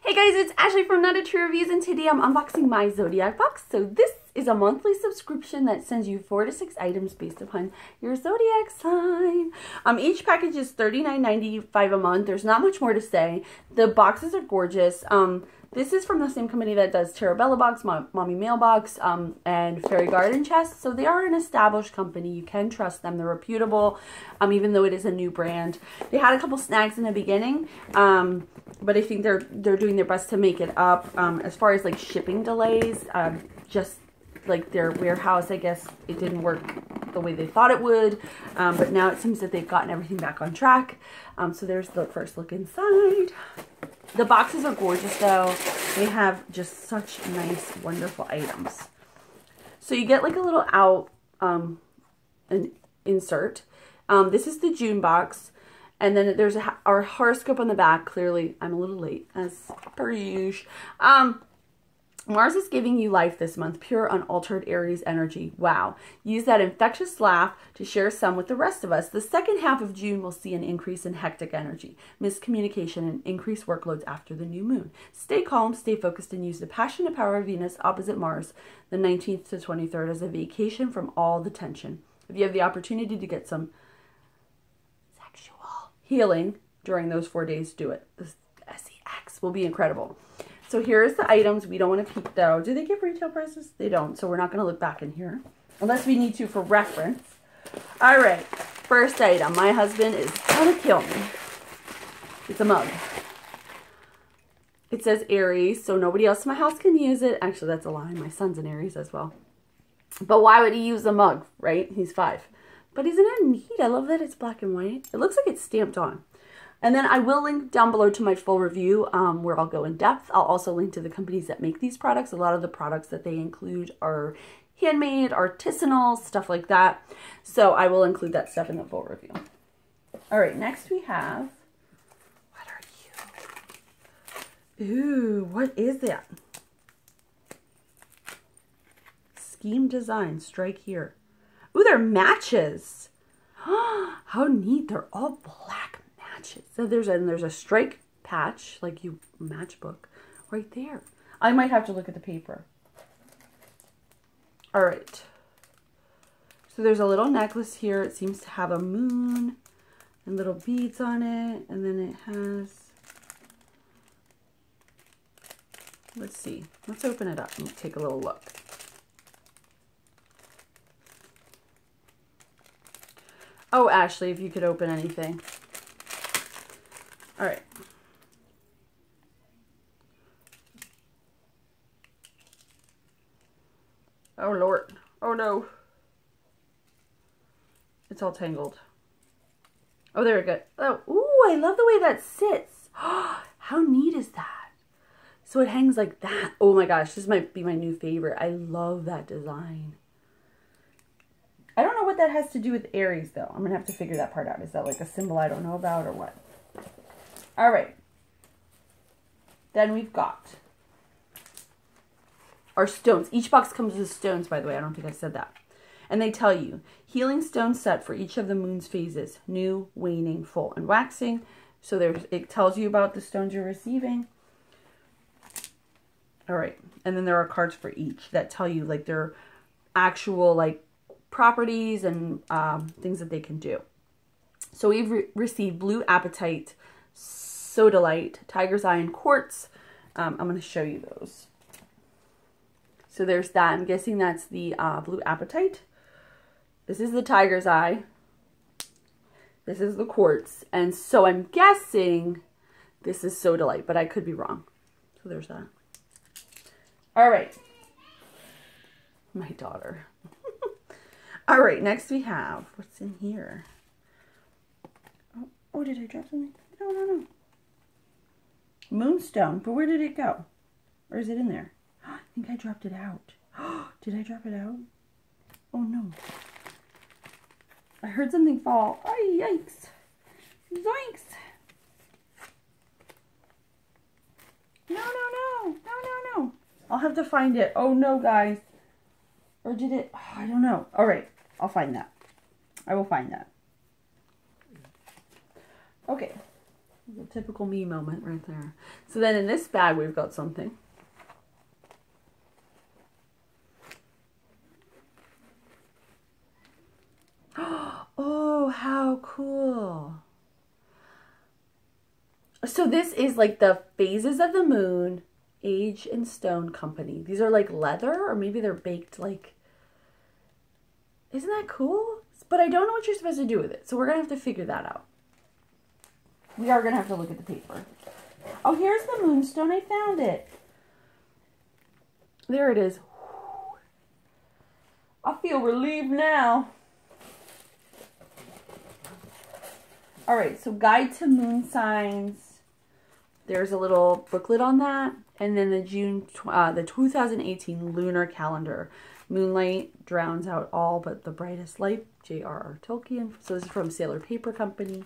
Hey guys, it's Ashley from Not a True Reviews, and today I'm unboxing my Zodiac Box. So this is a monthly subscription that sends you 4 to 6 items based upon your zodiac sign. Each package is $39.95 a month. There's not much more to say. The boxes are gorgeous. This is from the same company that does Terabella Box, Mommy Mailbox, and Fairy Garden Chest. So they are an established company. You can trust them. They're reputable, even though it is a new brand. They had a couple snags in the beginning, but I think they're doing their best to make it up. As far as like shipping delays, just like their warehouse, I guess it didn't work the way they thought it would, but now it seems that they've gotten everything back on track. So there's the first look inside. The boxes are gorgeous though. They have just such nice, wonderful items. So you get like a little an insert. This is the June box. And then there's our horoscope on the back. Clearly, I'm a little late, as per usual. Mars is giving you life this month, pure, unaltered Aries energy. Wow. Use that infectious laugh to share some with the rest of us. The second half of June will see an increase in hectic energy, miscommunication, and increased workloads after the new moon. Stay calm, stay focused, and use the passionate power of Venus opposite Mars, the 19th to 23rd, as a vacation from all the tension. If you have the opportunity to get some sexual healing during those 4 days, do it. The SEX will be incredible. So here's the items. We don't want to peek though. Do they give retail prices? They don't. So we're not going to look back in here unless we need to for reference. All right. First item. My husband is going to kill me. It's a mug. It says Aries, so nobody else in my house can use it. Actually, that's a lie. My son's an Aries as well. But why would he use a mug, right? He's 5. But isn't it neat? I love that it's black and white. It looks like it's stamped on. And then I will link down below to my full review where I'll go in depth. I'll also link to the companies that make these products. A lot of the products that they include are handmade, artisanal, stuff like that. So I will include that stuff in the full review. All right, next we have, what are you? Ooh, what is that? Scheme Design, strike here. Ooh, they're matches. How neat, they're all black. So there's a strike patch, like you matchbook, right there. I might have to look at the paper. All right. So there's a little necklace here. It seems to have a moon and little beads on it. And then it has, let's see. Let's open it up and take a little look. Oh, Ashley, if you could open anything. All right. Oh, Lord. Oh, no. It's all tangled. Oh, there we go. Oh, ooh, I love the way that sits. How neat is that? So it hangs like that. Oh, my gosh. This might be my new favorite. I love that design. I don't know what that has to do with Aries, though. I'm going to have to figure that part out. Is that like a symbol I don't know about or what? All right, then we've got our stones. Each box comes with stones, by the way. I don't think I said that. And they tell you, healing stone set for each of the moon's phases, new, waning, full, and waxing. So it tells you about the stones you're receiving. All right, and then there are cards for each that tell you like their actual like properties and things that they can do. So we've received Blue Apatite, Sodalite, Tiger's Eye, and Quartz. I'm going to show you those. So there's that. I'm guessing that's the Blue Apatite. This is the Tiger's Eye. This is the Quartz. And so I'm guessing this is Sodalite, but I could be wrong. So there's that. All right. My daughter. All right, next we have, what's in here? Oh, did I drop something? No. Moonstone, but where did it go? Or is it in there? I think I dropped it out. Did I drop it out? Oh no. I heard something fall. Oh, yikes. Zoinks. No. I'll have to find it. Oh no, guys. Or did it? Oh, I don't know. All right, I'll find that. I will find that. Okay. A typical me moment right there. So then in this bag, we've got something. Oh, how cool. So this is like the phases of the moon, age and stone company. These are like leather, or maybe they're baked like, isn't that cool? But I don't know what you're supposed to do with it. So we're going to have to figure that out. We are going to have to look at the paper. Oh, here's the moonstone. I found it. There it is. I feel relieved now. All right, so guide to moon signs. There's a little booklet on that. And then the the 2018 lunar calendar. Moonlight drowns out all but the brightest light. J.R.R. Tolkien. So this is from Sailor Paper Company.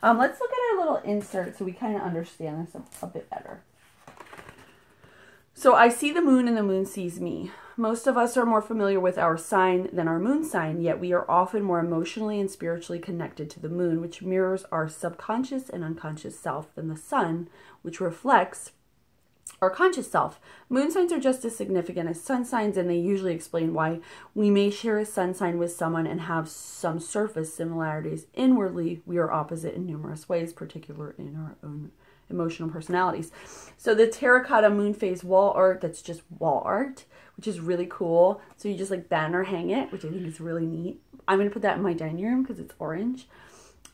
Let's look at our little insert so we kind of understand this a bit better. So I see the moon and the moon sees me. Most of us are more familiar with our sign than our moon sign, yet we are often more emotionally and spiritually connected to the moon, which mirrors our subconscious and unconscious self, than the sun, which reflects our conscious self. Moon signs are just as significant as sun signs, and they usually explain why we may share a sun sign with someone and have some surface similarities. Inwardly, we are opposite in numerous ways, particularly in our own emotional personalities. So the terracotta moon phase wall art, that's just wall art, which is really cool. So you just like banner hang it, which I think is really neat. I'm going to put that in my dining room because it's orange.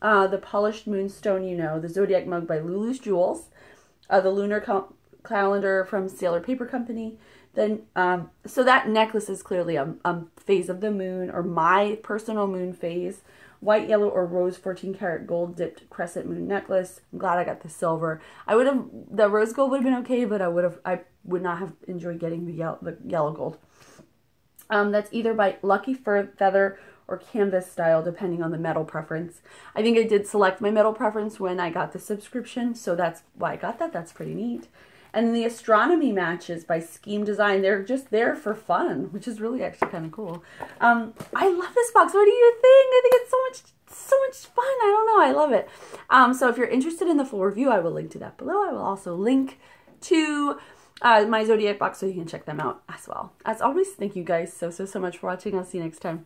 The polished moonstone, the Zodiac mug by Lulu's Jewels. The lunar calendar from Sailor Paper Company. Then, so that necklace is clearly a phase of the moon, or my personal moon phase. White, yellow, or rose 14-karat gold dipped crescent moon necklace. I'm glad I got the silver. The rose gold would have been okay, but I would not have enjoyed getting the yellow gold. That's either by Lucky Feather or canvas style, depending on the metal preference. I think I did select my metal preference when I got the subscription, so that's why I got that. That's pretty neat. And the astronomy matches by Scheme Design, they're just there for fun, which is really actually kind of cool. I love this box. What do you think? I think it's so much fun. I don't know. I love it. So if you're interested in the full review, I will link to that below. I will also link to my Zodiac box so you can check them out as well. As always, thank you guys so much for watching. I'll see you next time.